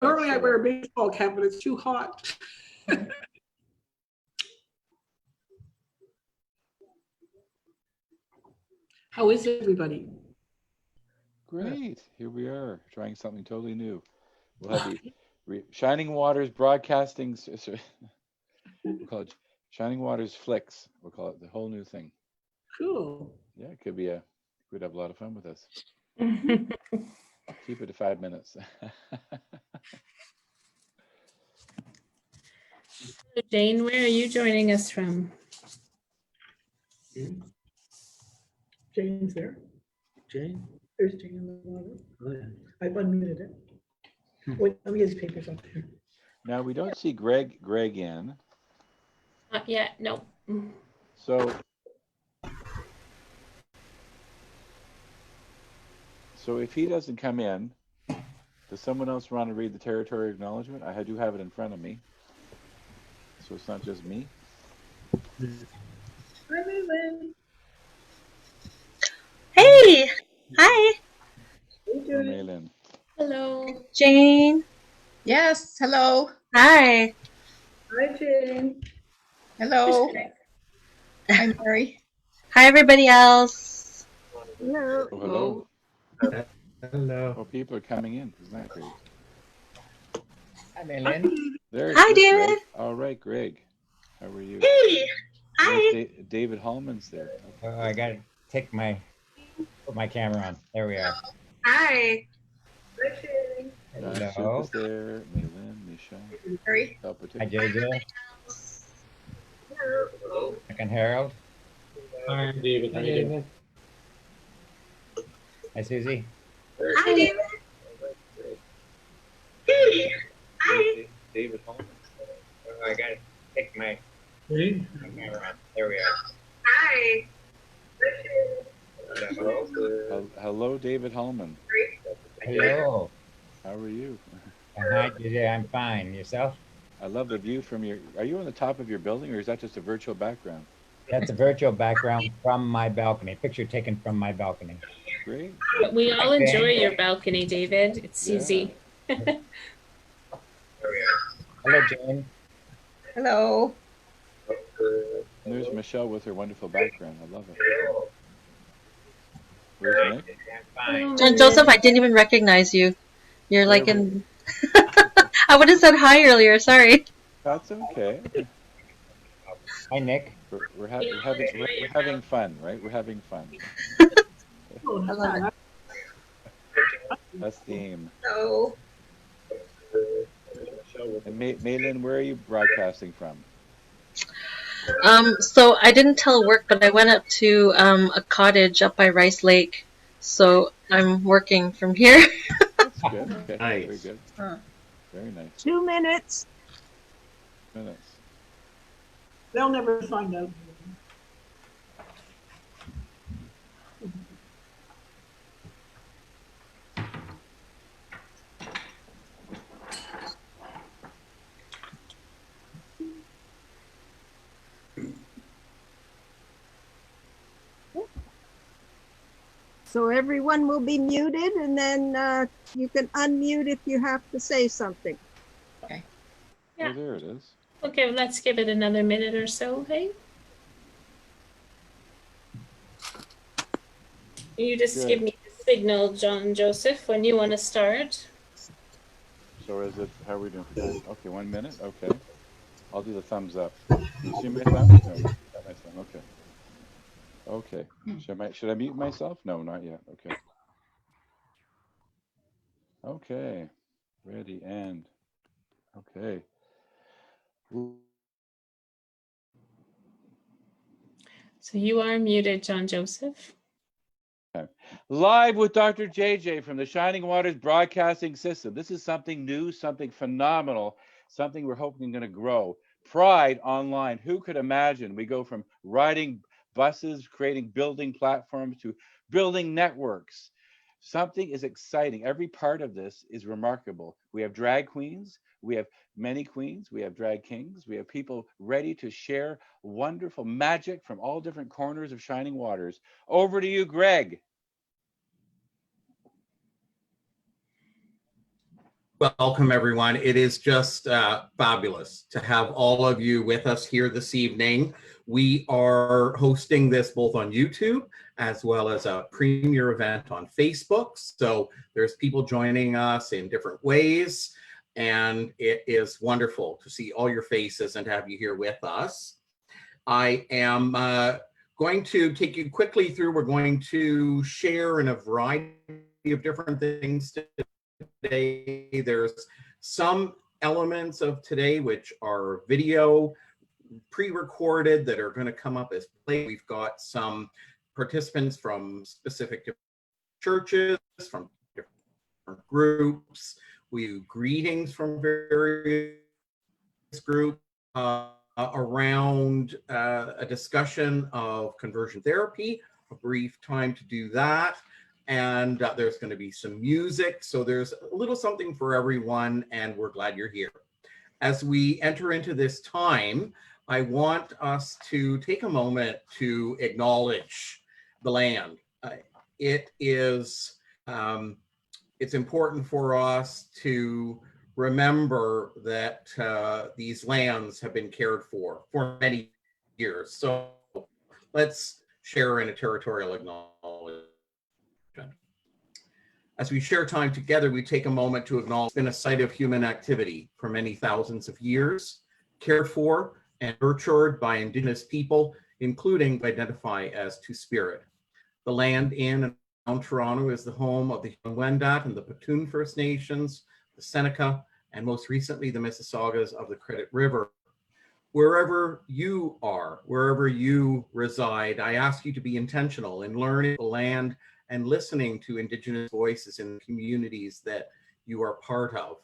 Normally I wear a baseball cap, but it's too hot. How is everybody? Great. Here we are trying something totally new. We'll have the Shining Waters Broadcasting. We'll call it Shining Waters Flicks. We'll call it the whole new thing. Cool. Yeah, it could be we'd have a lot of fun with this. Keep it to 5 minutes. Jane, where are you joining us from? Jane's there. Jane? There's Jane in the water. Oh, yeah. I've unmuted it. Wait, let me get his papers up here. Now we don't see Greg in. Not yet, no. So if he doesn't come in, does someone else want to read the territory acknowledgement? I do have it in front of me. So it's not just me. Hi, Maylin. Hey, hi, Hey, Judy. Maylin. Hello. Jane. Yes, hello. Hi. Hi, Jane. Hello. I'm Mary. Hi, everybody else. Hello. Oh, hello. Hello. Oh, people are coming in. Isn't that great? I'm Ellen. There's Hi, Greg. David. All right, Greg. How are you? Hey. Hi. There's David Hallman's there. Oh, I got to put my camera on. There we are. Hi. Hi, Jane. Hello. Ship is there. Maylin, Michelle. Mary. Hi, JJ. Hello. And Harold. Hi, David. How are you doing? Hi, Susie. Hi, David. Hey. Hi. David Hallman. Oh, I got to take my Jane? camera on. There we are. Hi. Hello, David Hallman. Hello. How are you? Hi, JJ. I'm fine. Yourself? I love the view from your. Are you on the top of your building, or is that just a virtual background? That's a virtual background from my balcony. Picture taken from my balcony. Great. But we all enjoy your balcony, David. It's Yeah. easy. Hello, Jane. Hello. And there's Michelle with her wonderful background. I love it. Where's Nick? I'm fine. And Joseph, I didn't even recognize you. You're like Where in. I would have said hi earlier. Sorry. That's okay. Hi, Nick. We're having fun, right? We're having fun. Oh, I love it. That's the aim. Hello. And Maylin, where are you broadcasting from? So I didn't tell work, but I went up to a cottage up by Rice Lake. So I'm working from here. That's good. Okay. Nice. Very good. Huh. Very nice. 2 minutes. Minutes. They'll never find out. So everyone will be muted, and then you can unmute if you have to say something. Yeah. Oh, there it is. Okay, let's give it another minute or so, hey? You just Good. give me the signal, John Joseph, when you want to start. So is it? How are we doing for time? Okay, 1 minute. Okay. I'll do the thumbs up. You see my thumb? No, got my thumb. Okay. Okay. Should I mute myself? No, not yet. Okay. Okay. Ready and okay. So you are muted, John Joseph. Live with Dr. JJ from the Shining Waters Broadcasting System. This is something new, something phenomenal, something we're hoping going to grow. Pride online. Who could imagine we go from riding buses, creating building platforms to building networks? Something is exciting. Every part of this is remarkable. We have drag queens, we have many queens, we have drag kings, we have people ready to share wonderful magic from all different corners of Shining Waters. Over to you, Greg. Welcome, everyone. It is just fabulous to have all of you with us here this evening. We are hosting this both on YouTube as well as a premiere event on Facebook. So there's people joining us in different ways, and it is wonderful to see all your faces and to have you here with us. I am going to take you quickly through. We're going to share in a variety of different things today. There's some elements of today which are video pre-recorded that are going to come up as play. We've got some participants from specific churches, from different groups. We do greetings from various groups around a discussion of conversion therapy, a brief time to do that. And there's going to be some music. So there's a little something for everyone, and we're glad you're here. As we enter into this time, I want us to take a moment to acknowledge the land. It is, it's important for us to remember that these lands have been cared for many years. So let's share in a territorial acknowledgement. As we share time together, we take a moment to acknowledge it's been a site of human activity for many thousands of years, cared for and nurtured by Indigenous people, including identify as Two-Spirit. The land in and around Toronto is the home of the Wendat and the Petun First Nations, the Seneca, and most recently the Mississaugas of the Credit River. Wherever you are, wherever you reside, I ask you to be intentional in learning the land and listening to Indigenous voices in the communities that you are part of.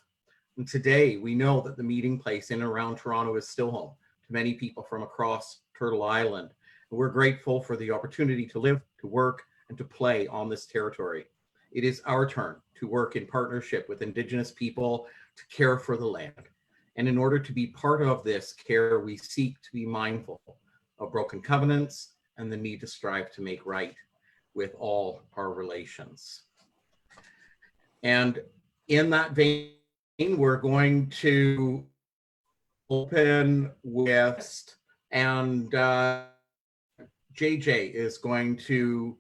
And today, we know that the meeting place in and around Toronto is still home to many people from across Turtle Island. And we're grateful for the opportunity to live, to work, and to play on this territory. It is our turn to work in partnership with Indigenous people to care for the land. And in order to be part of this care, we seek to be mindful of broken covenants and the need to strive to make right with all our relations. And in that vein, we're going to open with, and JJ is going to.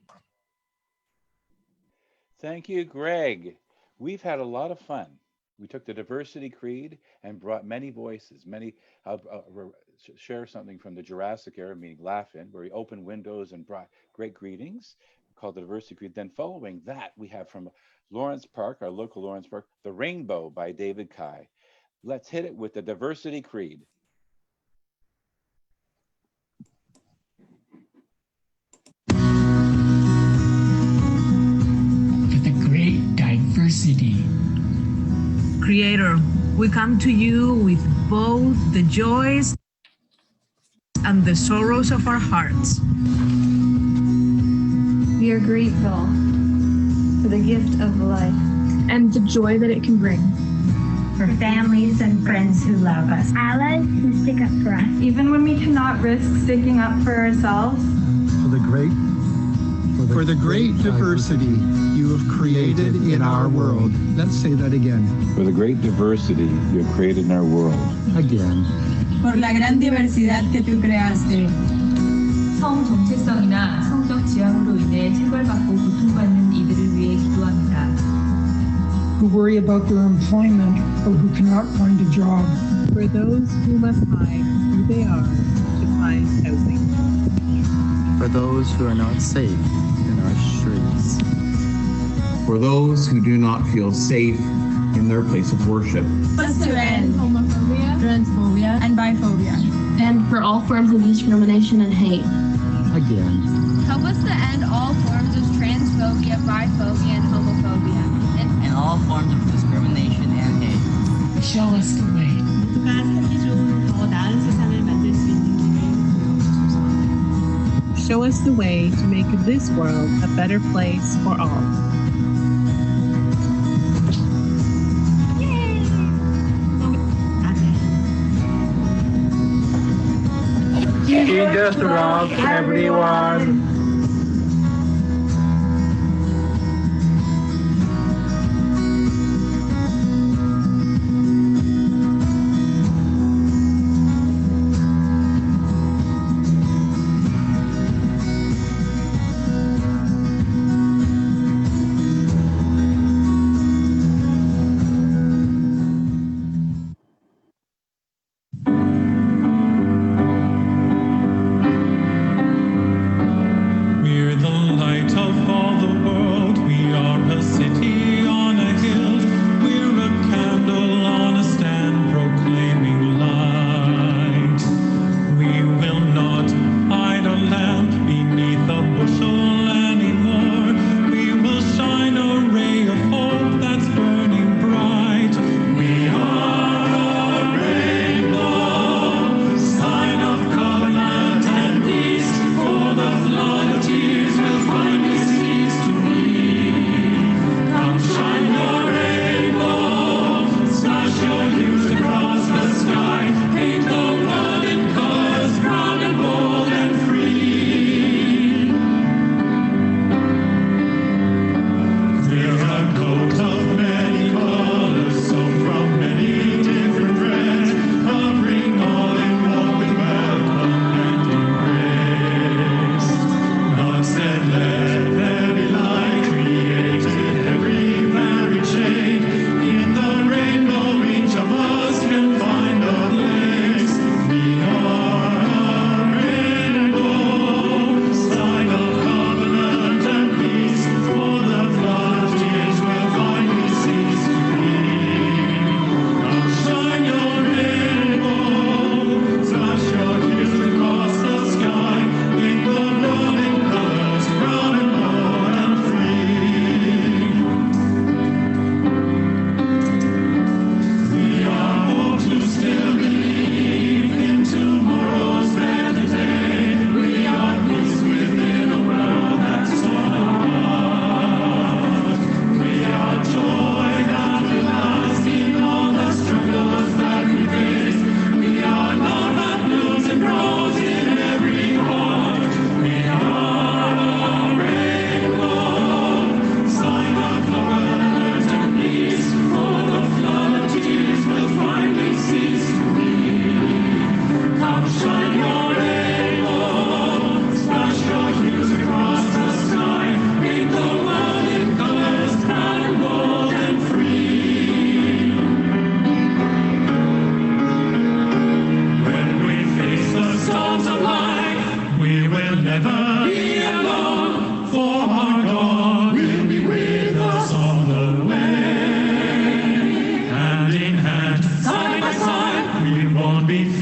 Thank you, Greg. We've had a lot of fun. We took the diversity creed and brought many voices. I'll share something from the Jurassic era, meaning Laugh-In, where he opened windows and brought great greetings, called the diversity creed. Then following that, we have from Lawrence Park, our local Lawrence Park, The Rainbow by David Kai. Let's hit it with the diversity creed. For the great diversity. Creator, we come to you with both the joys and the sorrows of our hearts. We are grateful for the gift of life and the joy that it can bring. For families and friends who love us. Allies who stick up for us. Even when we cannot risk sticking up for ourselves. For the great diversity you have created in our world. Let's say that again. For the great diversity you have created in our world. Again. Por la gran diversidad que tú creaste. 성 정체성이나 성적 지향으로 인해 체벌받고 고통받는 이들을 위해 기도합니다. Who worry about their employment or who cannot find a job. For those who must hide who they are to find housing. For those who are not safe in our streets. For those who do not feel safe in their place of worship. Us to end homophobia, transphobia, and biphobia. And for all forms of discrimination and hate. Again. Help us to end all forms of transphobia, biphobia, and homophobia. And all forms of discrimination and hate. Show us the way. 누가 살기 좋은 더 나은 세상을 만들 수 있는 길을 Show us the way to make this world a better place for all. Jesus loves everyone.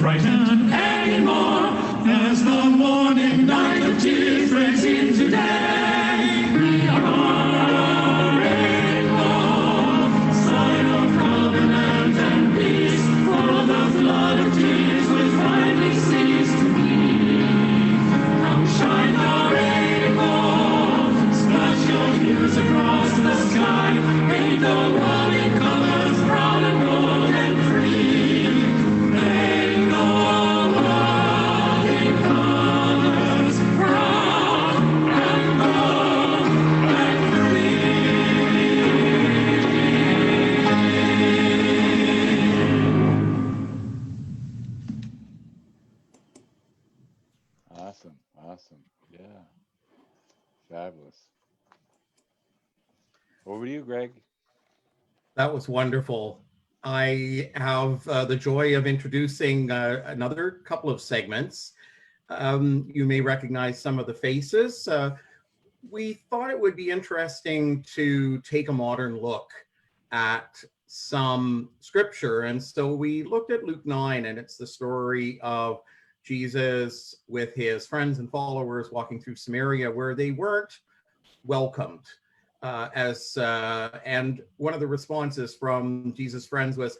frightened anymore as the morning night of tears breaks into day. We are on a rainbow, sign of covenant and peace, for the flood of tears will finally cease to be. Now shine the rainbow, splash your tears across the sky, paint the world in colors brown and gold and free. Paint the world in colors brown and gold and free. Awesome. Awesome. Yeah. Fabulous. Over to you, Greg. That was wonderful. I have the joy of introducing another couple of segments. You may recognize some of the faces. We thought it would be interesting to take a modern look at some scripture. And so we looked at Luke 9, and it's the story of Jesus with his friends and followers walking through Samaria, where they weren't welcomed. And one of the responses from Jesus' friends was,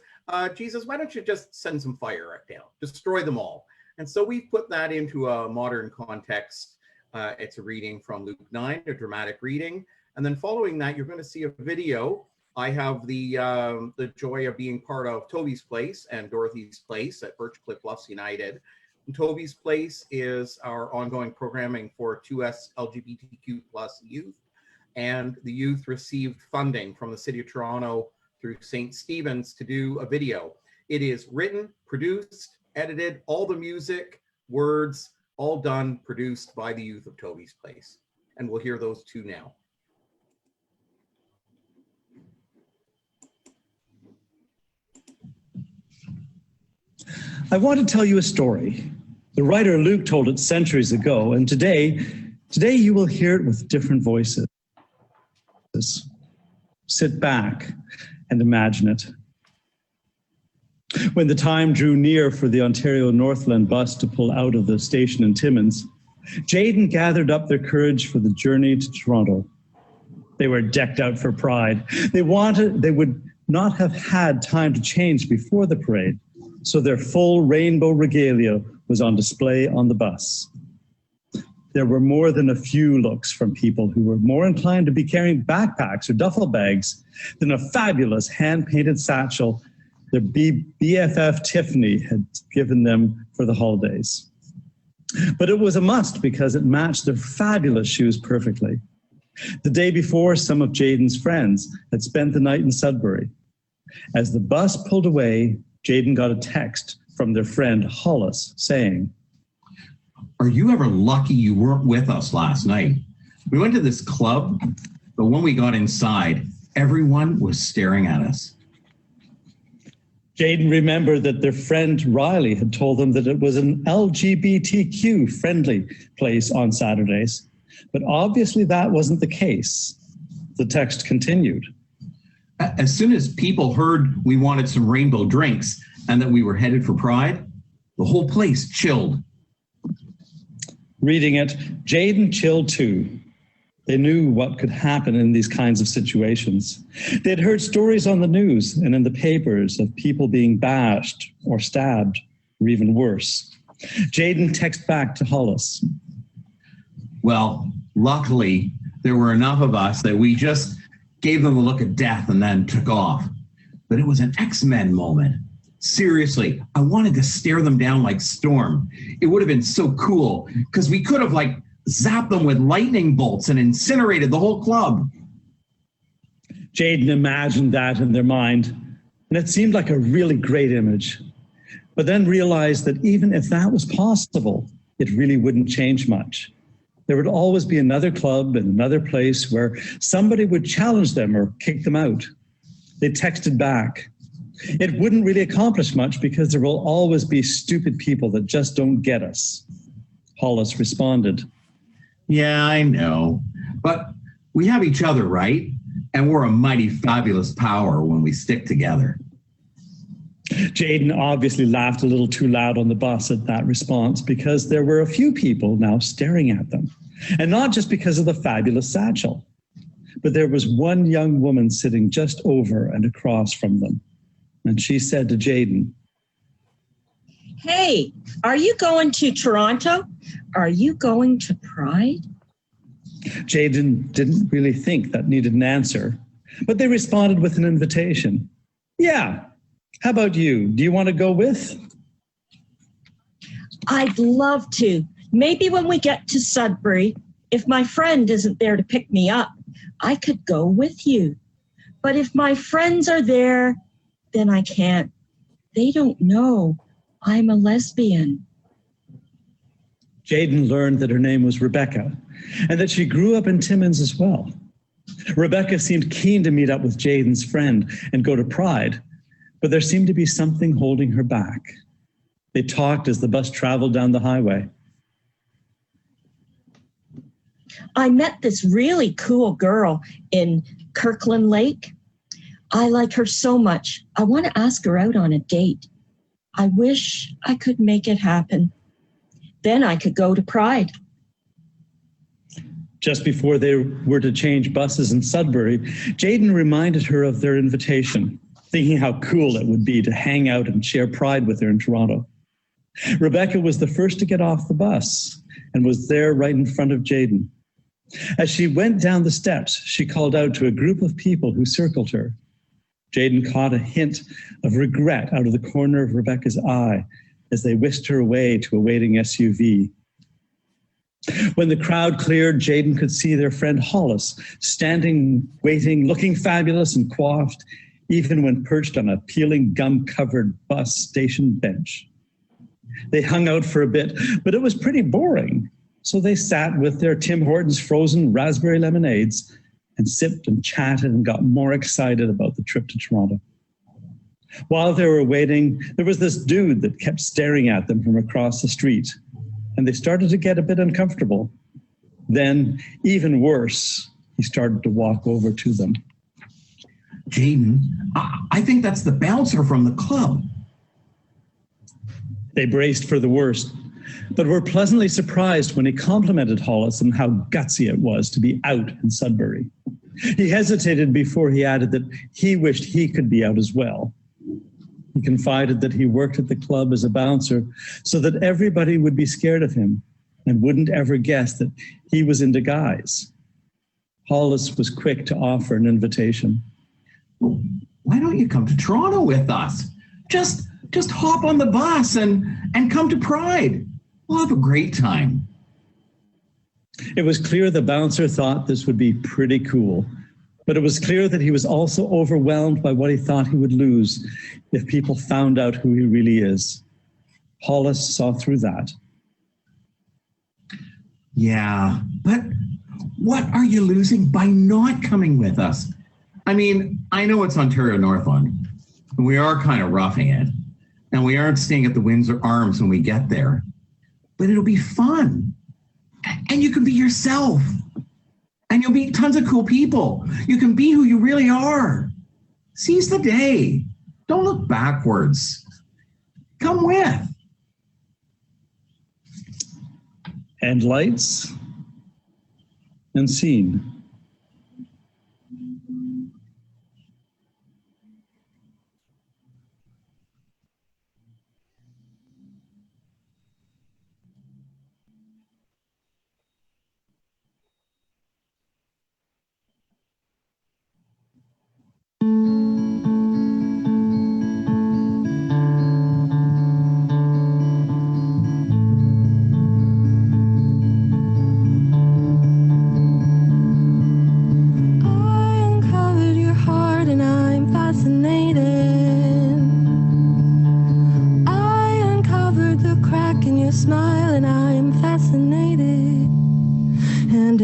Jesus, why don't you just send some fire down, destroy them all? And so we put that into a modern context. It's a reading from Luke 9, a dramatic reading. And then following that, you're going to see a video. I have the joy of being part of Toby's Place and Dorothy's Place at Birchcliff Bluffs United. And Toby's Place is our ongoing programming for 2S LGBTQ+ youth. And the youth received funding from the City of Toronto through St. Stephen's to do a video. It is written, produced, edited, all the music, words, all done, produced by the youth of Toby's Place. And we'll hear those two now. I want to tell you a story. The writer Luke told it centuries ago, and today you will hear it with different voices. Sit back and imagine it. When the time drew near for the Ontario Northland bus to pull out of the station in Timmins, Jaden gathered up their courage for the journey to Toronto. They were decked out for pride. They would not have had time to change before the parade, so their full rainbow regalia was on display on the bus. There were more than a few looks from people who were more inclined to be carrying backpacks or duffel bags than a fabulous hand-painted satchel their BFF Tiffany had given them for the holidays. But it was a must because it matched their fabulous shoes perfectly. The day before, some of Jaden's friends had spent the night in Sudbury. As the bus pulled away, Jaden got a text from their friend Hollis saying, "Are you ever lucky you weren't with us last night? We went to this club, but when we got inside, everyone was staring at us." Jaden remembered that their friend Riley had told them that it was an LGBTQ friendly place on Saturdays, but obviously that wasn't the case. The text continued. "As soon as people heard we wanted some rainbow drinks and that we were headed for Pride, the whole place chilled." Reading it, Jaden chilled too. They knew what could happen in these kinds of situations. They'd heard stories on the news and in the papers of people being bashed or stabbed, or even worse. Jaden texted back to Hollis. "Well, luckily, there were enough of us that we just gave them a look of death and then took off. But it was an X-Men moment. Seriously, I wanted to stare them down like Storm. It would have been so cool because we could have zapped them with lightning bolts and incinerated the whole club." Jaden imagined that in their mind, and it seemed like a really great image, but then realized that even if that was possible, it really wouldn't change much. There would always be another club and another place where somebody would challenge them or kick them out. They texted back. It wouldn't really accomplish much because there will always be stupid people that just don't get us. Hollis responded. "Yeah, I know. But we have each other, right? And we're a mighty fabulous power when we stick together." Jaden obviously laughed a little too loud on the bus at that response because there were a few people now staring at them. And not just because of the fabulous satchel, but there was one young woman sitting just over and across from them. And she said to Jaden, "Hey, are you going to Toronto? Are you going to Pride?" Jaden didn't really think that needed an answer, but they responded with an invitation. "Yeah, how about you? Do you want to go with?" "I'd love to. Maybe when we get to Sudbury, if my friend isn't there to pick me up, I could go with you. But if my friends are there, then I can't. They don't know I'm a lesbian." Jaden learned that her name was Rebecca and that she grew up in Timmins as well. Rebecca seemed keen to meet up with Jaden's friend and go to Pride, but there seemed to be something holding her back. They talked as the bus traveled down the highway. "I met this really cool girl in Kirkland Lake. I like her so much. I want to ask her out on a date. I wish I could make it happen. Then I could go to Pride." Just before they were to change buses in Sudbury, Jaden reminded her of their invitation, thinking how cool it would be to hang out and share Pride with her in Toronto. Rebecca was the first to get off the bus and was there right in front of Jaden. As she went down the steps, she called out to a group of people who circled her. Jaden caught a hint of regret out of the corner of Rebecca's eye as they whisked her away to a waiting SUV. When the crowd cleared, Jaden could see their friend Hollis standing, waiting, looking fabulous and coiffed, even when perched on a peeling gum-covered bus station bench. They hung out for a bit, but it was pretty boring. So they sat with their Tim Hortons frozen raspberry lemonades and sipped and chatted and got more excited about the trip to Toronto. While they were waiting, there was this dude that kept staring at them from across the street, and they started to get a bit uncomfortable. Then, even worse, he started to walk over to them. "Jaden, I think that's the bouncer from the club." They braced for the worst, but were pleasantly surprised when he complimented Hollis on how gutsy it was to be out in Sudbury. He hesitated before he added that he wished he could be out as well. He confided that he worked at the club as a bouncer so that everybody would be scared of him and wouldn't ever guess that he was into guys. Hollis was quick to offer an invitation. "Well, why don't you come to Toronto with us? Just hop on the bus and come to Pride. We'll have a great time." It was clear the bouncer thought this would be pretty cool, but it was clear that he was also overwhelmed by what he thought he would lose if people found out who he really is. Hollis saw through that. "Yeah, but what are you losing by not coming with us? I mean, I know it's Ontario Northland, and we are kind of roughing it, and we aren't staying at the Windsor Arms when we get there, but it'll be fun. And you can be yourself. And you'll meet tons of cool people. You can be who you really are. Seize the day. Don't look backwards. Come with." And lights and scene.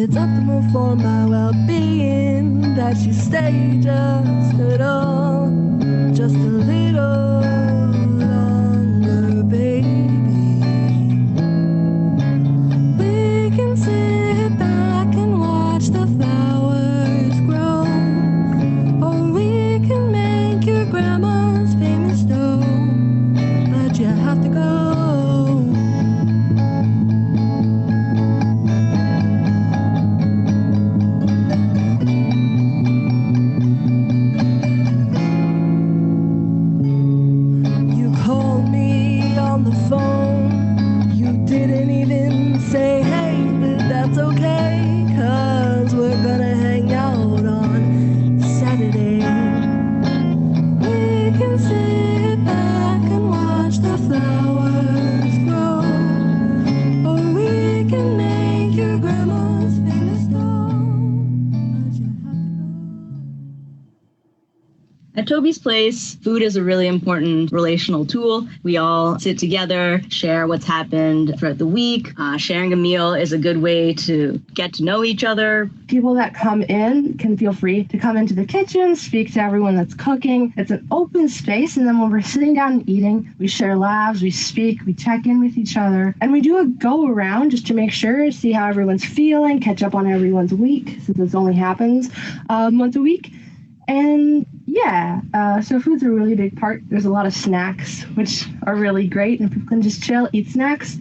It's optimal for my well-being that you stay just at all, just a little longer, baby. We can sit back and watch the flowers grow, or we can make your grandma's famous dough. Toby's Place, food is a really important relational tool. We all sit together, share what's happened throughout the week. Sharing a meal is a good way to get to know each other. People that come in can feel free to come into the kitchen, speak to everyone that's cooking. It's an open space, and then when we're sitting down and eating, we share laughs, we speak, we check in with each other, and we do a go around just to make sure, see how everyone's feeling, catch up on everyone's week, since this only happens once a week. And yeah, so food's a really big part. There's a lot of snacks, which are really great, and people can just chill, eat snacks.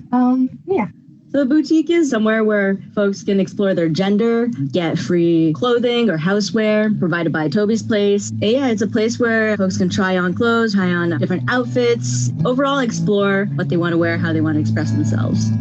Yeah. So a boutique is somewhere where folks can explore their gender, get free clothing or houseware provided by Toby's Place. And yeah, it's a place where folks can try on clothes, try on different outfits, overall explore what they want to wear, how they want to express themselves.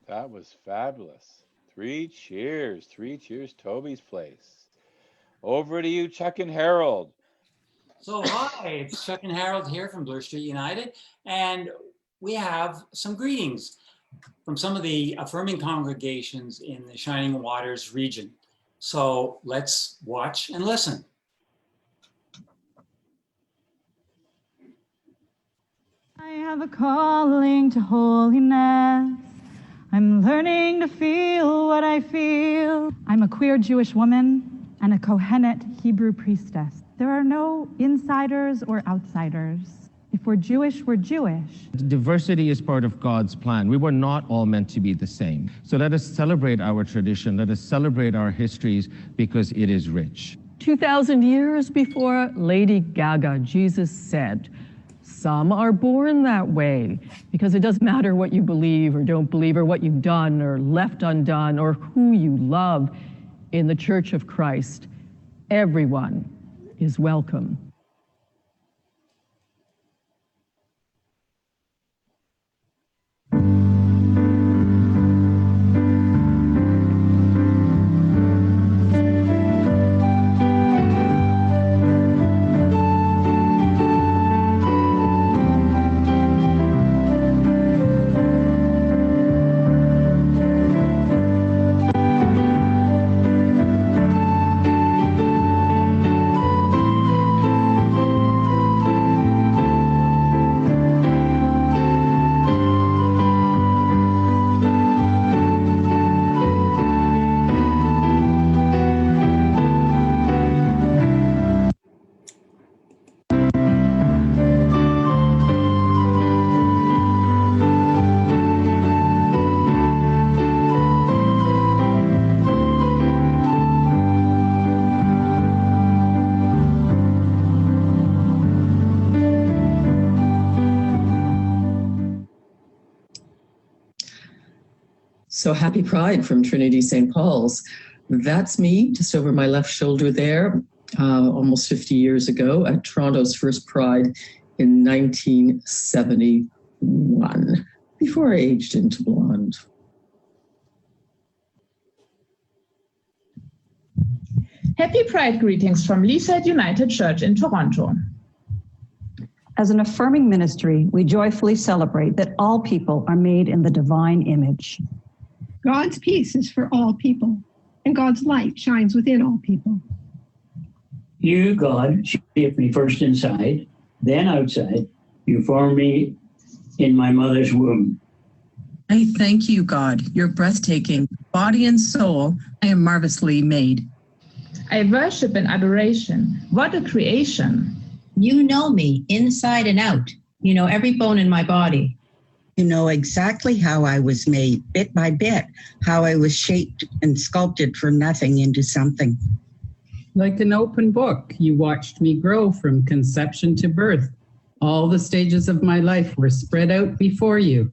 That was fabulous. Three cheers, Toby's Place. Over to you, Chuck and Harold. So hi, it's Chuck and Harold here from Bloor Street United, and we have some greetings from some of the affirming congregations in the Shining Waters region. So let's watch and listen. I have a calling to holiness. I'm learning to feel what I feel. I'm a queer Jewish woman and a Kohenet Hebrew priestess. There are no insiders or outsiders. If we're Jewish, we're Jewish. Diversity is part of God's plan. We were not all meant to be the same. So let us celebrate our tradition. Let us celebrate our histories because it is rich. 2,000 years before Lady Gaga, Jesus said, some are born that way because it doesn't matter what you believe or don't believe or what you've done or left undone or who you love. In the Church of Christ, everyone is welcome. So happy Pride from Trinity St. Paul's. That's me, just over my left shoulder there, almost 50 years ago at Toronto's first Pride in 1971, before I aged into blonde. Happy Pride greetings from Leaside United Church in Toronto. As an affirming ministry, we joyfully celebrate that all people are made in the divine image. God's peace is for all people, and God's light shines within all people. You, God, shaped me first inside, then outside. You formed me in my mother's womb. I thank you, God. You're breathtaking. Body and soul, I am marvelously made. I worship in adoration. What a creation. You know me inside and out. You know every bone in my body. You know exactly how I was made, bit by bit, how I was shaped and sculpted from nothing into something. Like an open book, you watched me grow from conception to birth. All the stages of my life were spread out before you.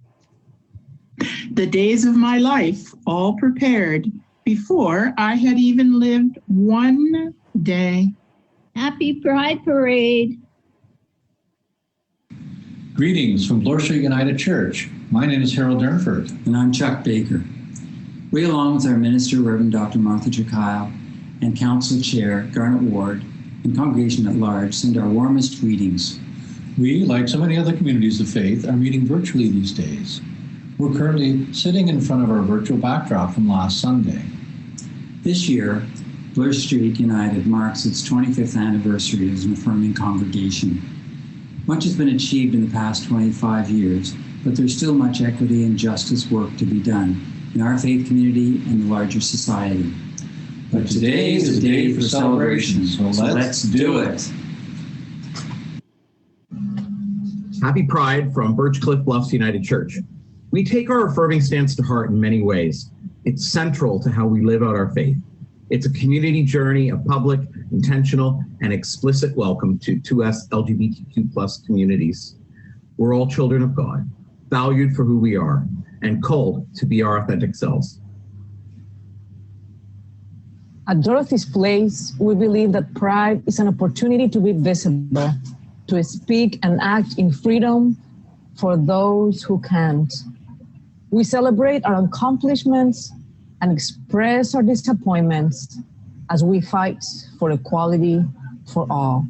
The days of my life all prepared before I had even lived one day. Happy Pride Parade. Greetings from Bloor Street United Church. My name is Harold Durnford. And I'm Chuck Baker. We, along with our minister, Reverend Dr. Martha Jekyll, and Council Chair Garnet Ward, and congregation at large, send our warmest greetings. We, like so many other communities of faith, are meeting virtually these days. We're currently sitting in front of our virtual backdrop from last Sunday. This year, Bloor Street United marks its 25th anniversary as an affirming congregation. Much has been achieved in the past 25 years, but there's still much equity and justice work to be done in our faith community and the larger society. But today is a day for celebration, so let's do it. Happy Pride from Birchcliff Bluffs United Church. We take our affirming stance to heart in many ways. It's central to how we live out our faith. It's a community journey, a public, intentional, and explicit welcome to 2S LGBTQ+ communities. We're all children of God, valued for who we are, and called to be our authentic selves. At Dorothy's Place, we believe that pride is an opportunity to be visible, to speak and act in freedom for those who can't. We celebrate our accomplishments and express our disappointments as we fight for equality for all.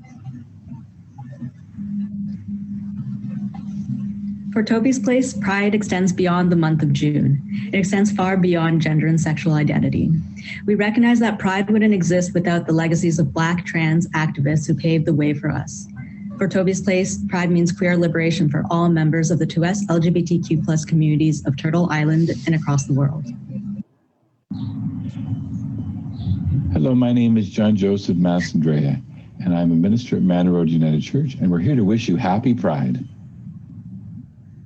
For Toby's Place, Pride extends beyond the month of June. It extends far beyond gender and sexual identity. We recognize that Pride wouldn't exist without the legacies of Black trans activists who paved the way for us. For Toby's Place, Pride means queer liberation for all members of the 2S LGBTQ+ communities of Turtle Island and across the world. Hello, my name is John Joseph Massandrea, and I'm a minister at Manor Road United Church, and we're here to wish you happy Pride.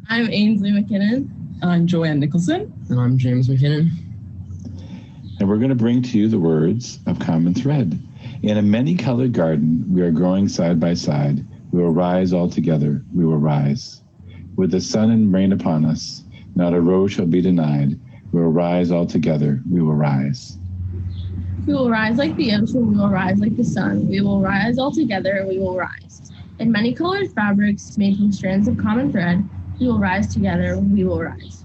I'm Ainsley McKinnon. I'm Joanne Nicholson. And I'm James McKinnon. And we're going to bring to you the words of Common Thread. In a many-colored garden, we are growing side by side. We will rise all together. We will rise. With the sun and rain upon us, not a rose shall be denied. We will rise all together. We will rise. We will rise like the ocean. We will rise like the sun. We will rise all together. We will rise. In many-colored fabrics made from strands of common thread, we will rise together. We will rise.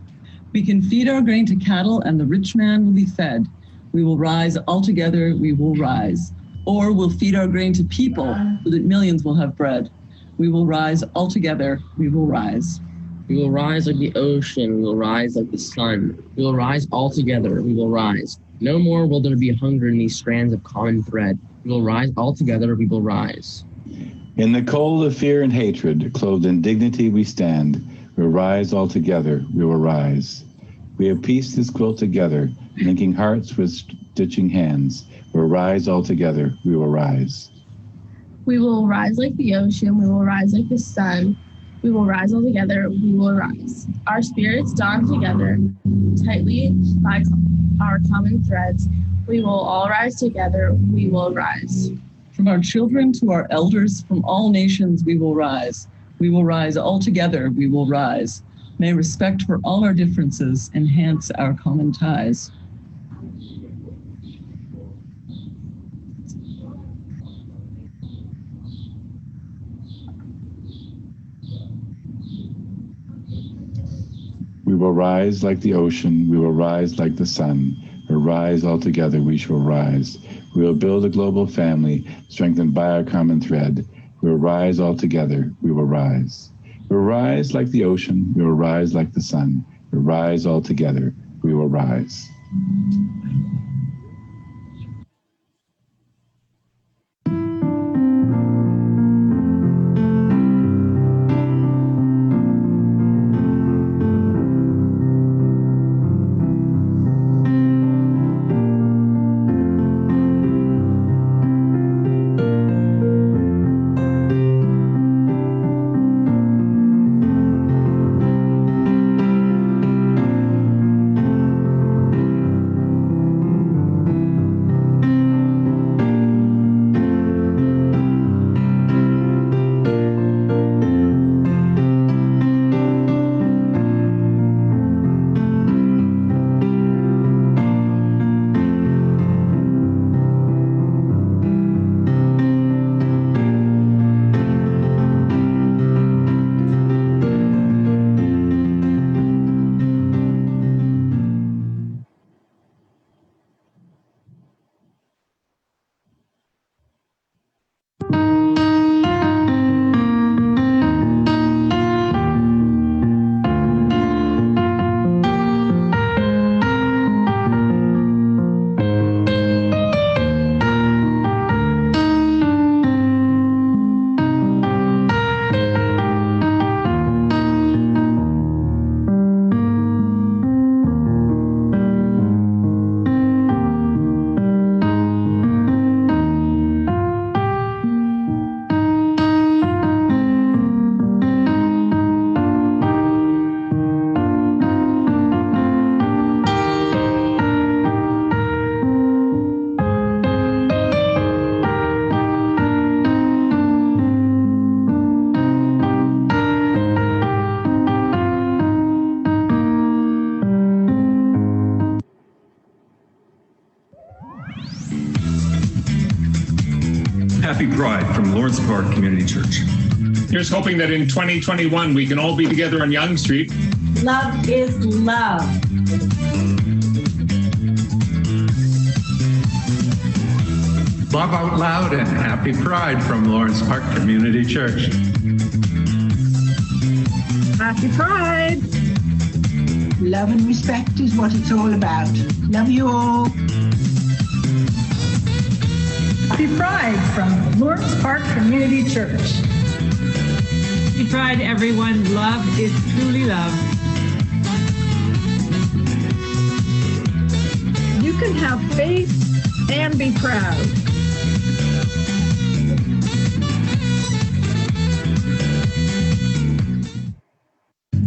We can feed our grain to cattle, and the rich man will be fed. We will rise all together. We will rise. Or we'll feed our grain to people so that millions will have bread. We will rise all together. We will rise. We will rise like the ocean. We will rise like the sun. We will rise all together. We will rise. No more will there be hunger in these strands of common thread. We will rise all together. We will rise. In the cold of fear and hatred, clothed in dignity we stand. We will rise all together. We will rise. We have pieced this quilt together, linking hearts with stitching hands. We will rise all together. We will rise. We will rise like the ocean. We will rise like the sun. We will rise all together. We will rise. Our spirits dawn together, tightly by our common threads. We will all rise together. We will rise. From our children to our elders, from all nations we will rise. We will rise all together. We will rise. May respect for all our differences enhance our common ties. We will rise like the ocean. We will rise like the sun. Arise all together, we shall rise. We will build a global family, strengthened by our common thread. We will rise all together, we will rise. We will rise like the ocean. We will rise like the sun. We will rise all together, we will rise. Happy Pride from Lawrence Park Community Church. Here's hoping that in 2021 we can all be together on Yonge Street. Love is love. Love out loud and happy Pride from Lawrence Park Community Church. Happy Pride. Love and respect is what it's all about. Love you all. Happy Pride from Lawrence Park Community Church. Happy Pride, everyone. Love is truly love. You can have faith and be proud.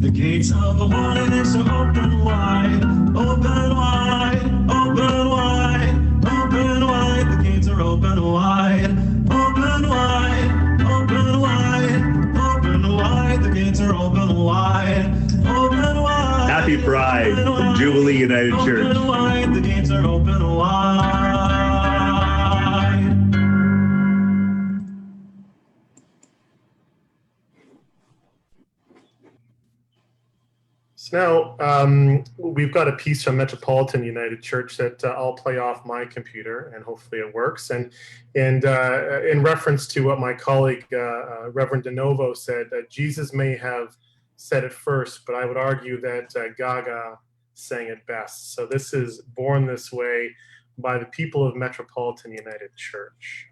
The gates of the wilderness are open wide, open wide, open wide, open wide. The gates are open wide, open wide, open wide, open wide. The gates are open wide, open wide. Happy Pride from Jubilee United Church. Open wide. The gates are open wide. So now we've got a piece from Metropolitan United Church that I'll play off my computer, and hopefully it works. And in reference to what my colleague Reverend DeNovo said, Jesus may have said it first, but I would argue that Gaga sang it best. So this is Born This Way by the people of Metropolitan United Church.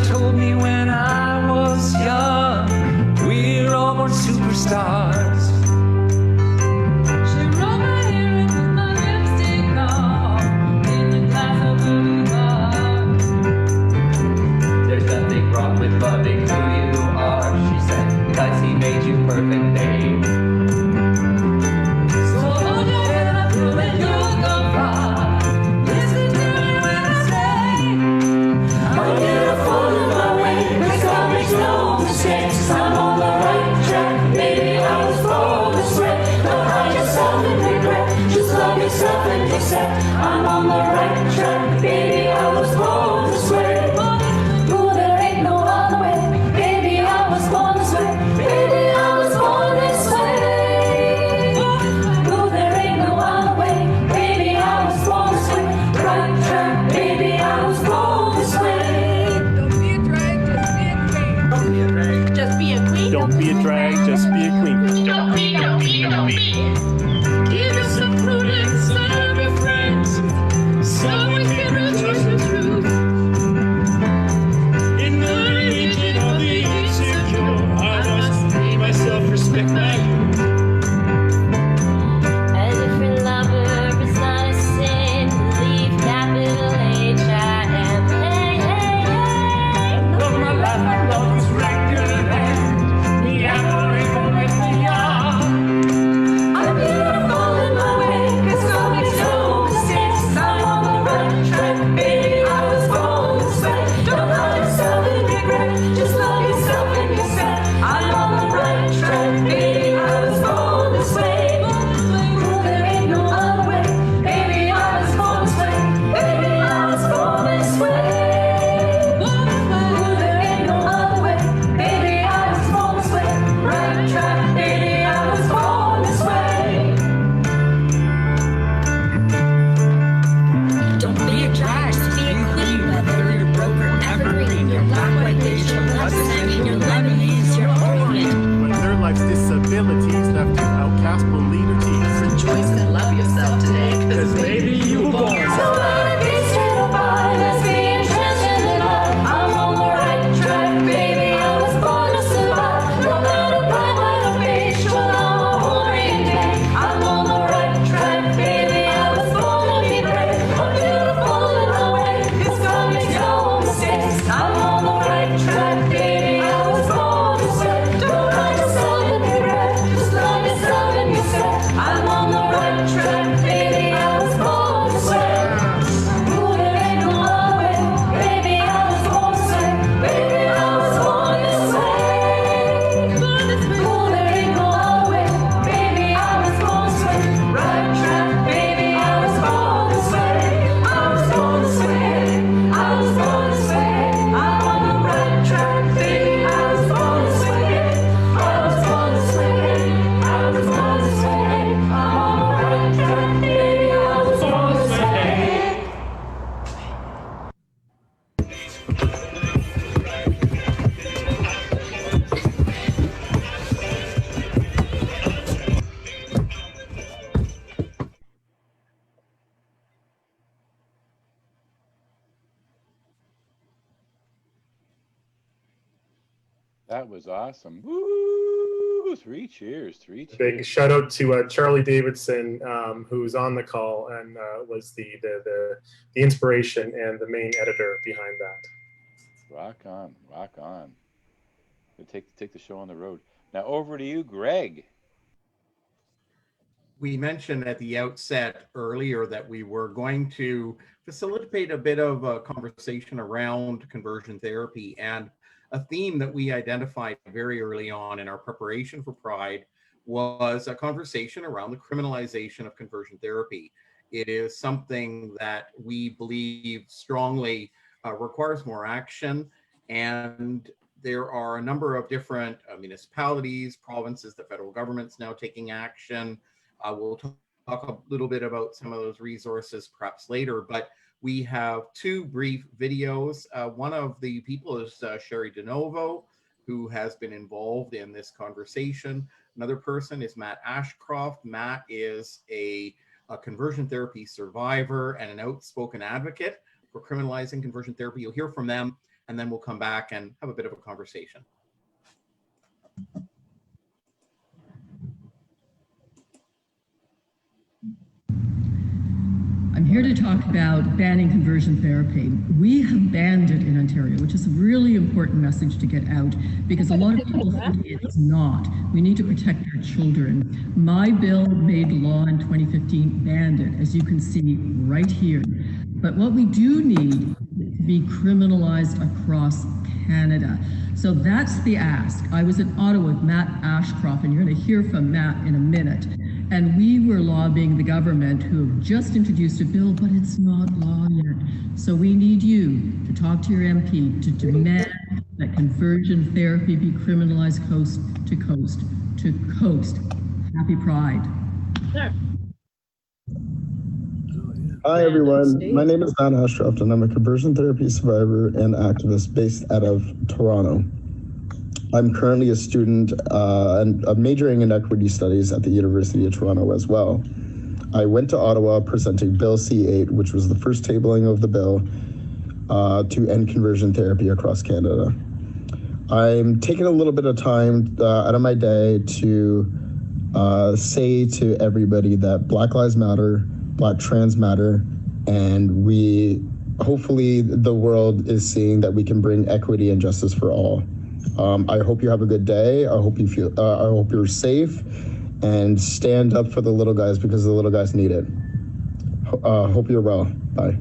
Told me when I was young, we're all born superstars. She rolled my hair and put my lipstick on, made you perfect, babe. So hold your head up, and you'll go far. Listen to me when I say, I'm beautiful in my way, 'cause God makes no mistakes. I'm on the right track, baby, I was born this way. Don't hide yourself in regret, just love yourself and accept. I'm on the right track, baby, I was born this way. Oh, there ain't no other way, baby, I was born this way. Baby, I was born this way. Oh, there ain't no other way, baby, I was born this way. Right track, baby, I was born this way. Don't be a drag, just be a queen. Don't be a drag, just be a queen. Don't be a drag, just be a queen. Don't be. Give us some prudence, serve your friends, so we can rejoice the truth. In the religion of the insecure, I must be myself, respect my youth. A different lover is not a sin. Leave capital H-I-M. Hey, hey, hey. But my life, I love this record and the amore con the young. I'm beautiful in my way, 'cause God makes no mistakes. I'm on the right track, baby, I was born this way. Don't hide yourself in regret, just love yourself and yourself. I'm on the right track, baby, I was born this way. Oh, there ain't no other way, baby, I was born this way. Baby, I was born this way. Oh, there ain't no other way, baby, I was born this way. Right track, baby, I was born this way. Don't be a drag, just be a queen. Whether you're broke or evergreen, your black, white, beige, your Mustang, your Lebanese, your Orient. Whether life's disabilities left you outcast, bullied, or teased. Rejoice and love yourself today, 'cause baby, you were born. So let it be straight or bi, lesbian, transgender, love. I'm on the right track, baby, I was born to survive. No matter black, white, or beige, well, I'm a Orient gay. I'm on the right track, baby, I was born to be brave. I'm beautiful in my way, 'cause God makes no mistakes. I'm on the right track, baby, I was born this way. Don't hide yourself in regret, just love yourself and yourself. I'm on the right track, baby, I was born this way. Oh, there ain't no other way, baby, I was born this way. Baby, I was born this way. Oh, there ain't no other way, baby, I was born this way. Right track, baby, I was born this way. I was born this way. I was born this way. I'm on the right track, baby, I was born this way. I was born this way. I was born this way. I'm on the right track, baby, I was born this way. That was awesome. Woo! Three cheers. Three cheers. Big shout out to Charlie Davidson, who's on the call and was the inspiration and the main editor behind that. Rock on. Rock on. We'll take the show on the road. Now over to you, Greg. We mentioned at the outset earlier that we were going to facilitate a bit of a conversation around conversion therapy, and a theme that we identified very early on in our preparation for Pride was a conversation around the criminalization of conversion therapy. It is something that we believe strongly requires more action, and there are a number of different municipalities, provinces, the federal government's now taking action. We'll talk a little bit about some of those resources perhaps later, but we have two brief videos. One of the people is Sherry DeNovo, who has been involved in this conversation. Another person is Matt Ashcroft. Matt is a conversion therapy survivor and an outspoken advocate for criminalizing conversion therapy. You'll hear from them, and then we'll come back and have a bit of a conversation. I'm here to talk about banning conversion therapy. We have banned it in Ontario, which is a really important message to get out because a lot of people think it's not. We need to protect our children. My bill made law in 2015 banned it, as you can see right here. But what we do need to be criminalized across Canada. So that's the ask. I was in Ottawa with Matt Ashcroft, and you're going to hear from Matt in a minute. And we were lobbying the government, who have just introduced a bill, but it's not law yet. So we need you to talk to your MP to demand that conversion therapy be criminalized coast to coast to coast. Happy Pride. Sure. Hi everyone, my name is Matt Ashcroft and I'm a conversion therapy survivor and activist based out of Toronto. I'm currently a student and majoring in equity studies at the University of Toronto as well. I went to Ottawa presenting Bill C8, which was the first tabling of the bill to end conversion therapy across Canada. I'm taking a little bit of time out of my day to say to everybody that Black Lives Matter, Black trans matter, and we hopefully the world is seeing that we can bring equity and justice for all. I hope you have a good day. I hope you feel. I hope you're safe, and stand up for the little guys because the little guys need it. Hope you're well. Bye.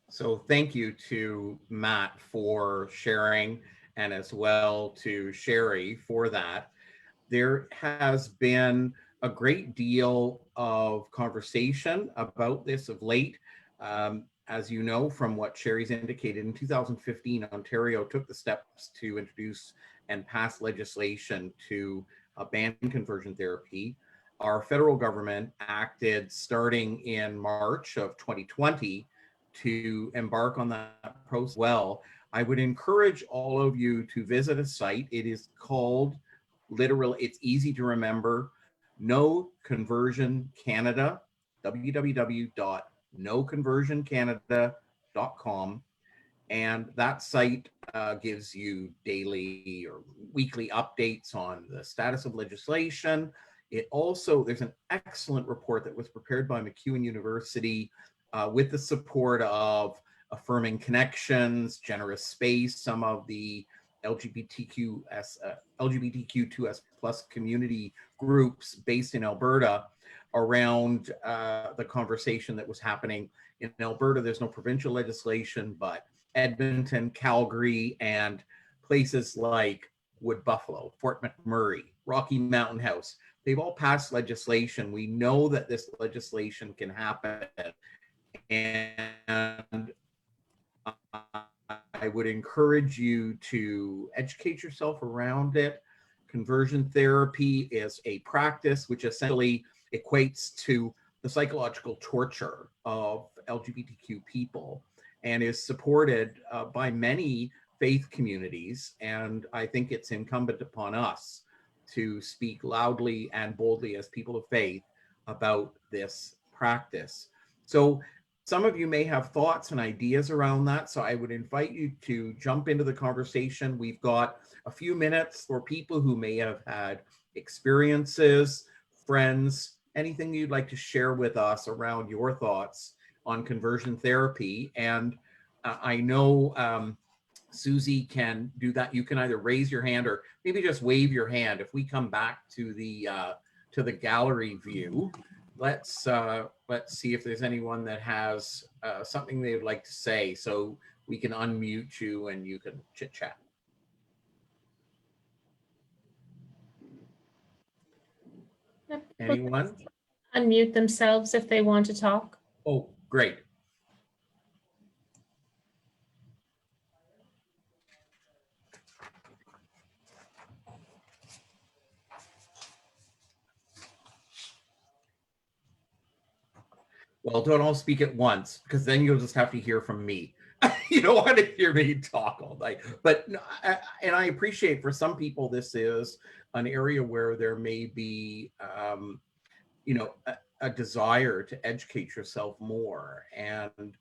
So thank you to Matt for sharing, and as well to Sherry for that. There has been a great deal of conversation about this of late. As you know, from what Sherry's indicated, in 2015, Ontario took the steps to introduce and pass legislation to ban conversion therapy. Our federal government acted starting in March of 2020 to embark on that process. Well, I would encourage all of you to visit a site. It is called, literally, it's easy to remember, No Conversion Canada, www.noconversioncanada.com. And that site gives you daily or weekly updates on the status of legislation. It also, there's an excellent report that was prepared by MacEwan University with the support of Affirming Connections, Generous Space, some of the LGBTQ2S plus community groups based in Alberta around the conversation that was happening in Alberta. There's no provincial legislation, but Edmonton, Calgary, and places like Wood Buffalo, Fort McMurray, Rocky Mountain House, they've all passed legislation. We know that this legislation can happen. And I would encourage you to educate yourself around it. Conversion therapy is a practice which essentially equates to the psychological torture of LGBTQ people and is supported by many faith communities. And I think it's incumbent upon us to speak loudly and boldly as people of faith about this practice. So some of you may have thoughts and ideas around that, so I would invite you to jump into the conversation. We've got a few minutes for people who may have had experiences, friends, anything you'd like to share with us around your thoughts on conversion therapy. And I know Susie can do that. You can either raise your hand or maybe just wave your hand. If we come back to the gallery view, let's see if there's anyone that has something they would like to say, so we can unmute you and you can chit chat. Anyone? Unmute themselves if they want to talk. Oh, great. Well, don't all speak at once, because then you'll just have to hear from me. You don't want to hear me talk all night. But and I appreciate, for some people, this is an area where there may be, you know, a desire to educate yourself more. And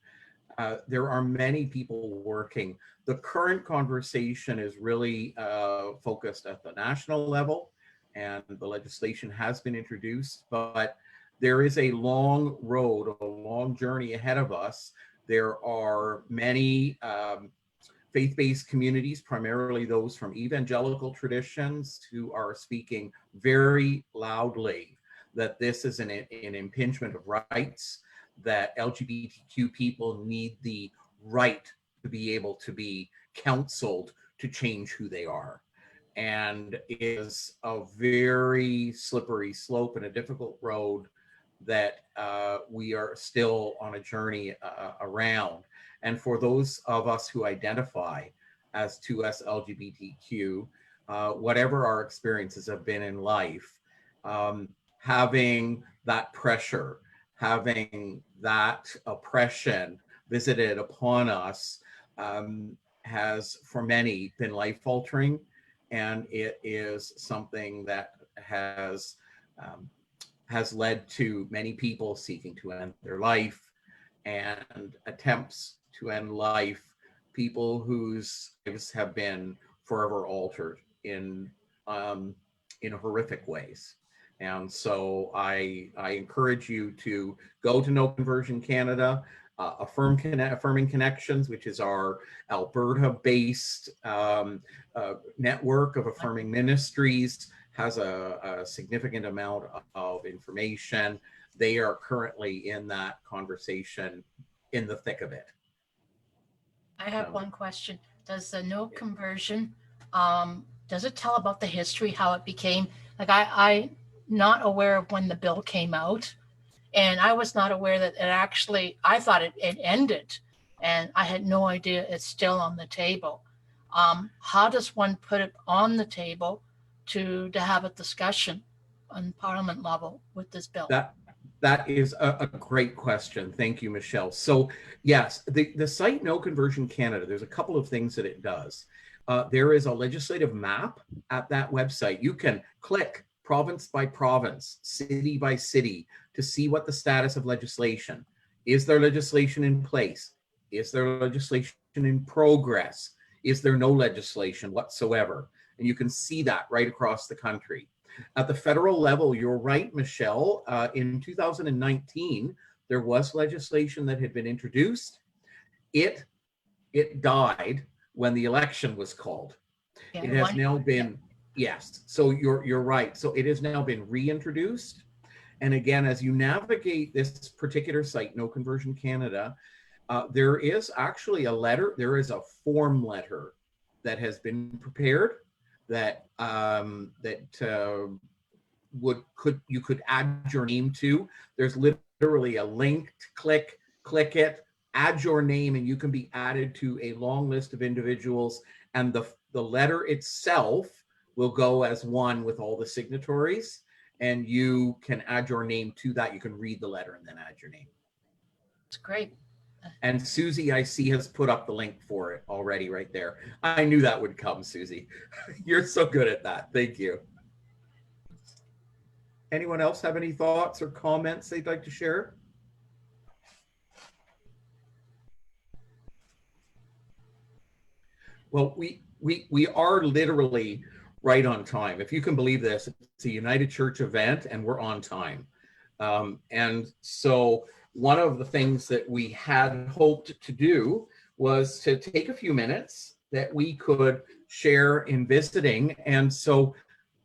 there are many people working. The current conversation is really focused at the national level. and the legislation has been introduced, but there is a long road, a long journey ahead of us. There are many faith-based communities, primarily those from evangelical traditions, who are speaking very loudly that this is an impingement of rights, that LGBTQ people need the right to be able to be counseled to change who they are. And it is a very slippery slope and a difficult road that we are still on a journey around. And for those of us who identify as 2S LGBTQ, whatever our experiences have been in life, having that pressure, having that oppression visited upon us has, for many, been life-altering, and it is something that has led to many people seeking to end their life and attempts to end life, people whose lives have been forever altered in horrific ways. And so I encourage you to go to No Conversion Canada, Affirming Connections, which is our Alberta-based network of affirming ministries, has a significant amount of information. They are currently in that conversation, in the thick of it. I have one question. Does the No Conversion, does it tell about the history, how it became, like I'm not aware of when the bill came out, and I was not aware that it actually, I thought it ended, and I had no idea it's still on the table. How does one put it on the table to have a discussion on Parliament level with this bill? That is a great question. Thank you, Michelle. So yes, the site No Conversion Canada, there's a couple of things that it does. There is a legislative map at that website. You can click province by province, city by city, to see what the status of legislation. Is there legislation in place? Is there legislation in progress? Is there no legislation whatsoever? And you can see that right across the country. At the federal level, you're right, Michelle, in 2019, there was legislation that had been introduced. It died when the election was called. Yeah, it has now been, yes, so you're right. So it has now been reintroduced. And again, as you navigate this particular site, No Conversion Canada, there is actually a letter, there is a form letter that has been prepared that you could add your name to. There's literally a link to click it, add your name, and you can be added to a long list of individuals. And the letter itself will go as one with all the signatories, and you can add your name to that. You can read the letter and then add your name. It's great. And Susie, I see, has put up the link for it already right there. I knew that would come, Susie. You're so good at that. Thank you. Anyone else have any thoughts or comments they'd like to share? Well, we are literally right on time. If you can believe this, it's a United Church event and we're on time. And so one of the things that we had hoped to do was to take a few minutes that we could share in visiting. And so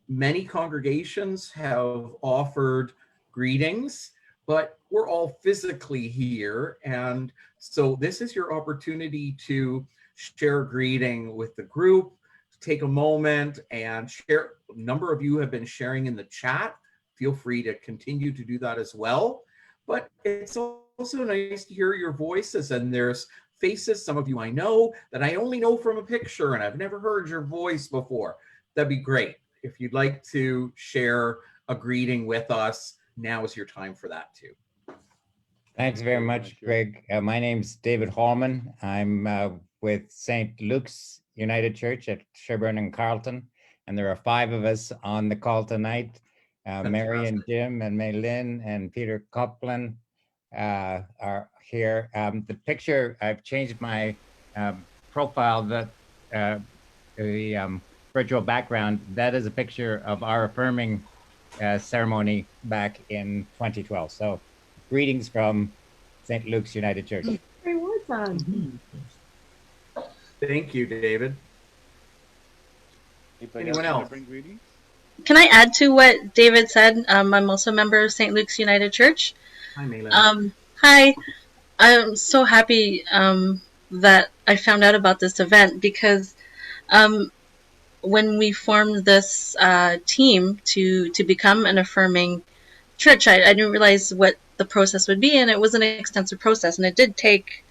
many congregations have offered greetings, but we're all physically here. And so this is your opportunity to share a greeting with the group, take a moment and share. A number of you have been sharing in the chat. Feel free to continue to do that as well. But it's also nice to hear your voices, and there's faces, some of you I know, that I only know from a picture and I've never heard your voice before. That'd be great. If you'd like to share a greeting with us, now is your time for that too. Thanks very much, Greg. My name's David Hallman. I'm with St. Luke's United Church at Sherburne and Carleton, and there are 5 of us on the call tonight. Mary and Jim and Maylin and Peter Copeland are here. The picture, I've changed my profile. That the virtual background, that is a picture of our affirming ceremony back in 2012. So greetings from St. Luke's United Church. Thank you, David. Anyone else? Bring greetings? Can I add to what David said? I'm also a member of St. Luke's United Church. Hi, Malin. Hi. I'm so happy that I found out about this event because when we formed this team to become an affirming church, I didn't realize what the process would be, and it was an extensive process, and it did take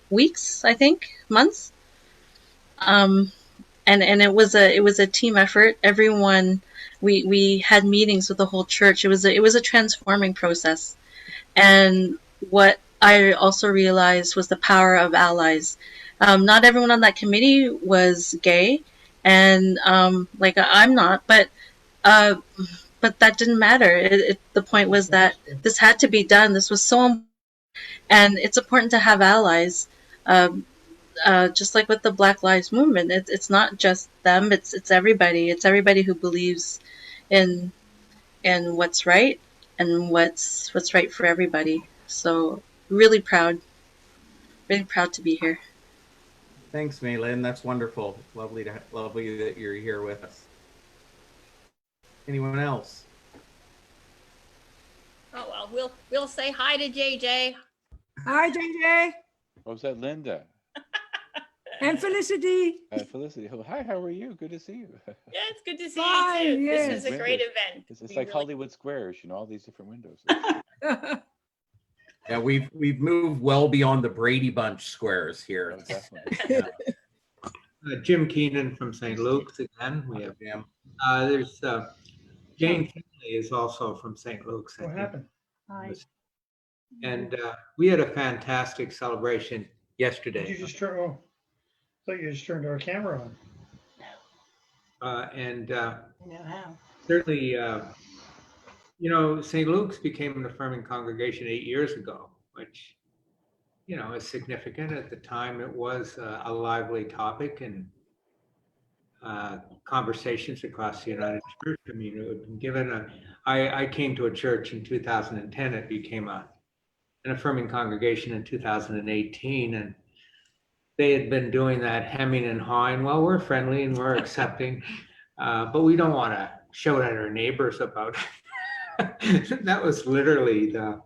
weeks, I think, months. And it was a team effort. Everyone, we had meetings with the whole church. It was a transforming process, and what I also realized was the power of allies. Not everyone on that committee was gay, and like I'm not, but that didn't matter. The point was that this had to be done. This was so important, and it's important to have allies. Just like with the Black Lives Movement, it's not just them. It's everybody. It's everybody who believes in what's right and what's right for everybody. So really proud to be here. Thanks, Malin. That's wonderful. Lovely that you're here with us. Anyone else? Oh well, we'll say hi to JJ. Hi, JJ. What was that, Linda? And Felicity. Felicity. Oh, hi, how are you? Good to see you. Yeah, it's good to see Bye, you too. yes. This is a great event. It's like Hollywood Squares, all these different windows. Yeah, we've moved well beyond the Brady Bunch squares here. Oh, definitely. Jim Keenan from St. Luke's again. We have there's Jane Finley is also from St. Luke's. What happened? Hi. And we had a fantastic celebration yesterday. Did you just turn? Oh, I thought you just turned our camera on. And I know how. certainly, St. Luke's became an affirming congregation 8 years ago, which, is significant. At the time, it was a lively topic and conversations across the United Church. I mean, it had been given I came to a church in 2010. It became an affirming congregation in 2018, and they had been doing that hemming and hawing. Well, we're friendly and we're accepting, but we don't want to shout at our neighbors about it. That was literally the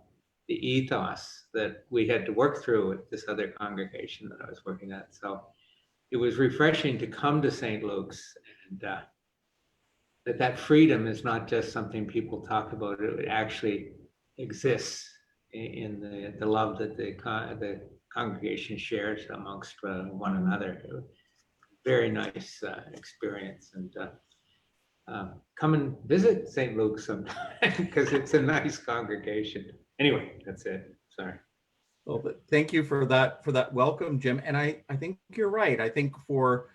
ethos that we had to work through with this other congregation that I was working at. So it was refreshing to come to St. Luke's, and that freedom is not just something people talk about. It actually exists in the love that the congregation shares amongst one another. Very nice experience, and come and visit St. Luke's sometime because it's a nice congregation. Anyway, that's it. Sorry. Well, but thank you for that welcome, Jim. And I think you're right. I think for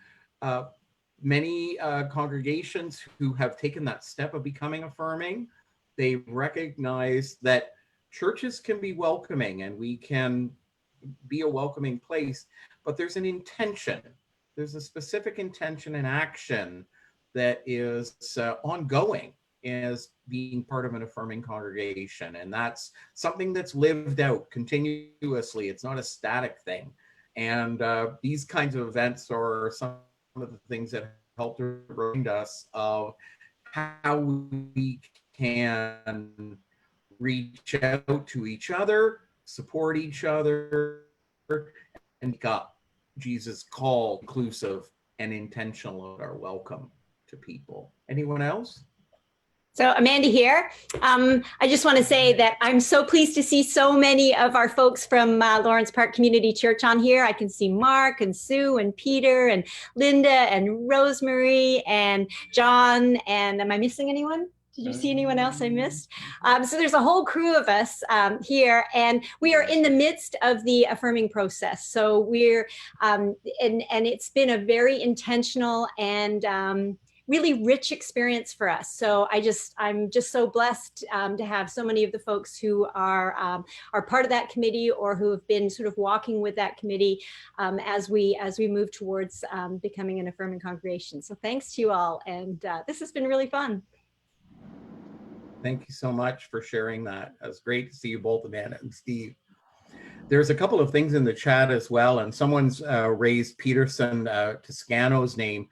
many congregations who have taken that step of becoming affirming, they recognize that churches can be welcoming and we can be a welcoming place, but there's an intention. There's a specific intention and action that is ongoing as being part of an affirming congregation. And that's something that's lived out continuously. It's not a static thing. And these kinds of events are some of the things that help to remind us of how we can reach out to each other, support each other, and pick up Jesus' call, inclusive and intentional, our welcome to people. Anyone else? So Amanda here. I just want to say that I'm so pleased to see so many of our folks from Lawrence Park Community Church on here. I can see Mark and Sue and Peter and Linda and Rosemary and John. And am I missing anyone? Did you see anyone else I missed? So there's a whole crew of us here, and we are in the midst of the affirming process. So we're, and it's been a very intentional and really rich experience for us. So I'm just so blessed to have so many of the folks who are part of that committee or who have been sort of walking with that committee as we move towards becoming an affirming congregation. So thanks to you all, and this has been really fun. Thank you so much for sharing that. It was great to see you both, Amanda and Steve. There's a couple of things in the chat as well, and someone's raised Peterson Toscano's name.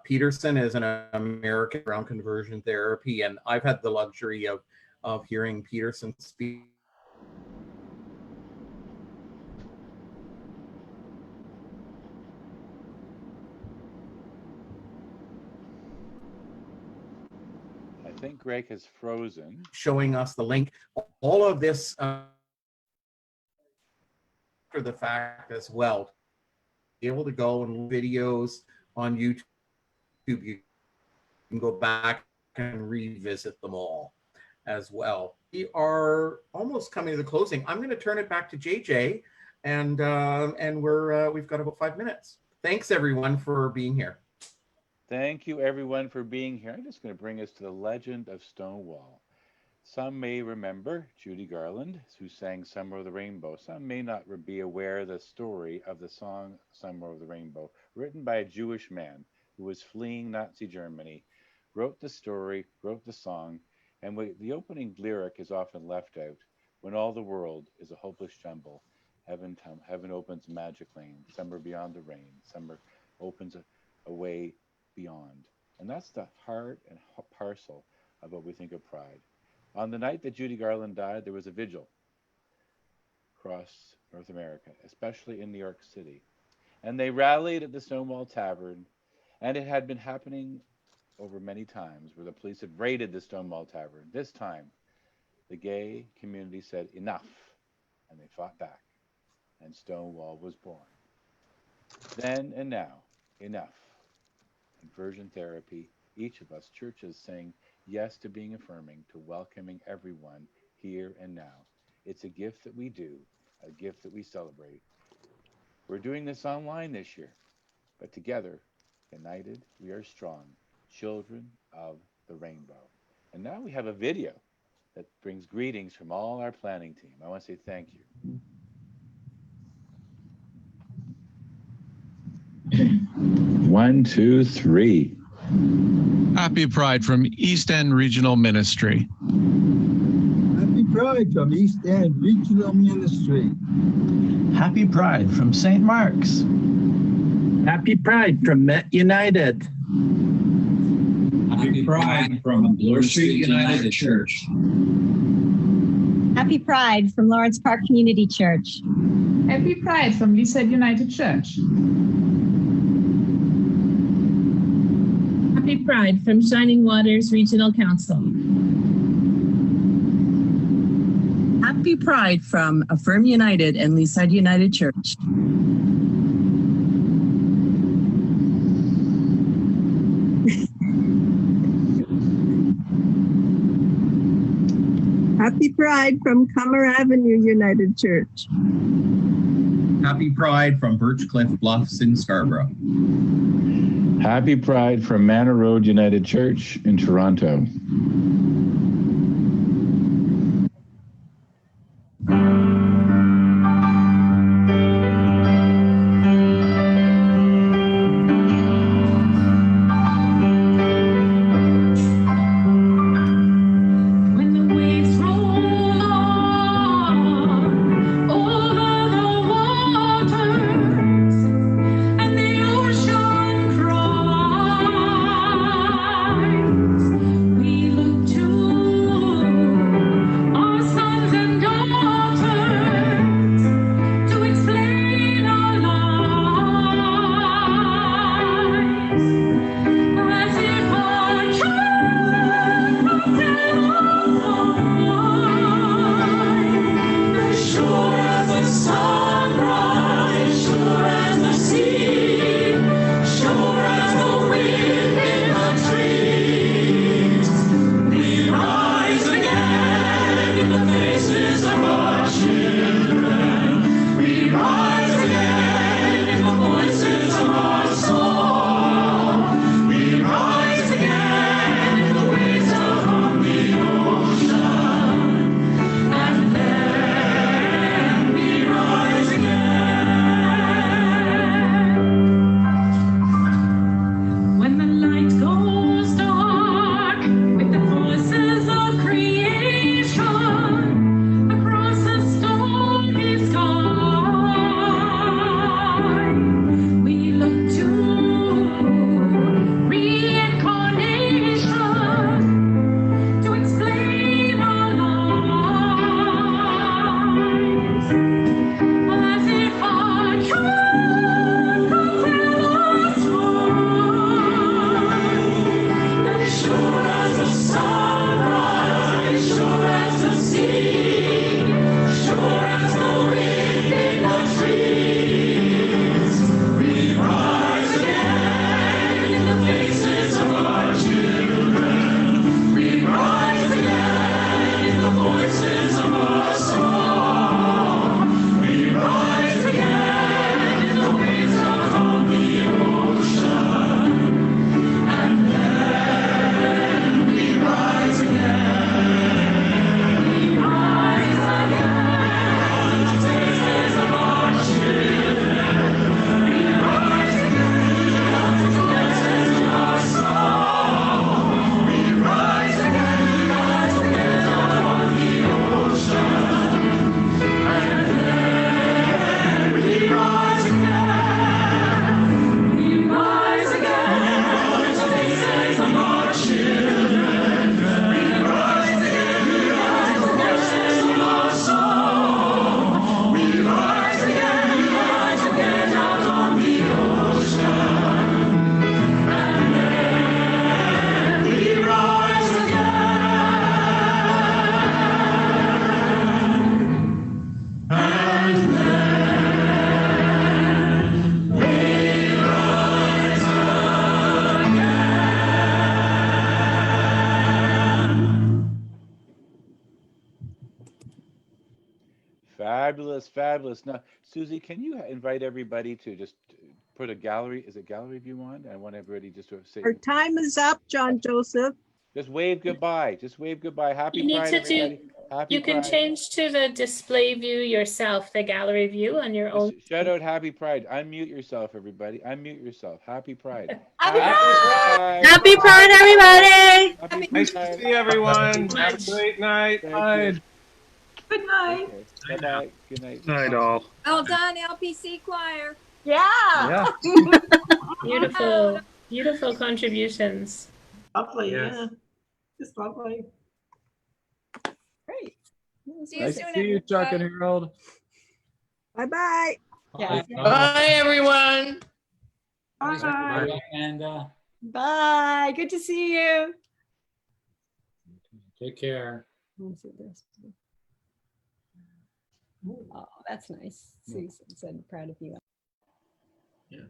Peterson is an American around conversion therapy, and I've had the luxury of hearing Peterson speak. I think Greg has frozen. Showing us the link. All of this for the fact as well. Be able to go and videos on YouTube. You can go back and revisit them all as well. We are almost coming to the closing. I'm going to turn it back to JJ, and we've got about 5 minutes. Thanks everyone for being here. Thank you everyone for being here. I'm just going to bring us to the legend of Stonewall. Some may remember Judy Garland, who sang Summer of the Rainbow. Some may not be aware of the story of the song Summer of the Rainbow, written by a Jewish man who was fleeing Nazi Germany, wrote the story, wrote the song, and the opening lyric is often left out. When all the world is a hopeless jumble, heaven opens magic lane, summer beyond the rain, summer opens a way beyond. And that's the heart and parcel of what we think of pride. On the night that Judy Garland died, there was a vigil across North America, especially in New York City. And they rallied at the Stonewall Tavern, and it had been happening over many times where the police had raided the Stonewall Tavern. This time, the gay community said enough, and they fought back, and Stonewall was born. Then and now, enough. Conversion therapy, each of us, churches saying yes to being affirming, to welcoming everyone here and now. It's a gift that we do, a gift that we celebrate. We're doing this online this year, but together, united, we are strong, children of the rainbow. And now we have a video that brings greetings from all our planning team. I want to say thank you. One, two, three. Happy Pride from East End Regional Ministry. Happy Pride from East End Regional Ministry. Happy Pride from St. Mark's. Happy Pride from Met United. Happy Pride from Bloor Street United Church. Happy Pride from Lawrence Park Community Church. Happy Pride from Leaside United Church. Happy Pride from Shining Waters Regional Council. Happy Pride from Affirm United and Leaside United Church. Happy Pride from Comer Avenue United Church. Happy Pride from Birchcliff Bluffs in Scarborough. Happy Pride from Manor Road United Church in Toronto. We look to Fabulous, fabulous. Now, Susie, can you invite everybody to just put a gallery? Is it gallery view on? I want everybody just to say. Our time is up, John Joseph. Just wave goodbye. Just wave goodbye. Happy You need Pride, to everybody. do. Happy You can Pride. change to the display view yourself, the gallery view on your own. Just shout out Happy Pride. Unmute yourself, everybody. Unmute yourself. Happy Pride. Happy Pride. Happy Pride, everybody! Happy Nice Pride. to see everyone. Thank you. Have a great night. Thank Bye. you. Good night. Okay. Bye-bye. Good night. Night all. Well done, LPC choir. Yeah. Beautiful, beautiful contributions. Lovely, Yes. yeah. Just lovely. Great. See you Nice soon. to see you, Chuck and everybody. Harold. Bye-bye. Yeah. Bye, everyone. Bye. Amanda. Bye. Good to see you. Take care. Let's see the rest of it. Oh, that's nice. Susan said proud of you. Yeah.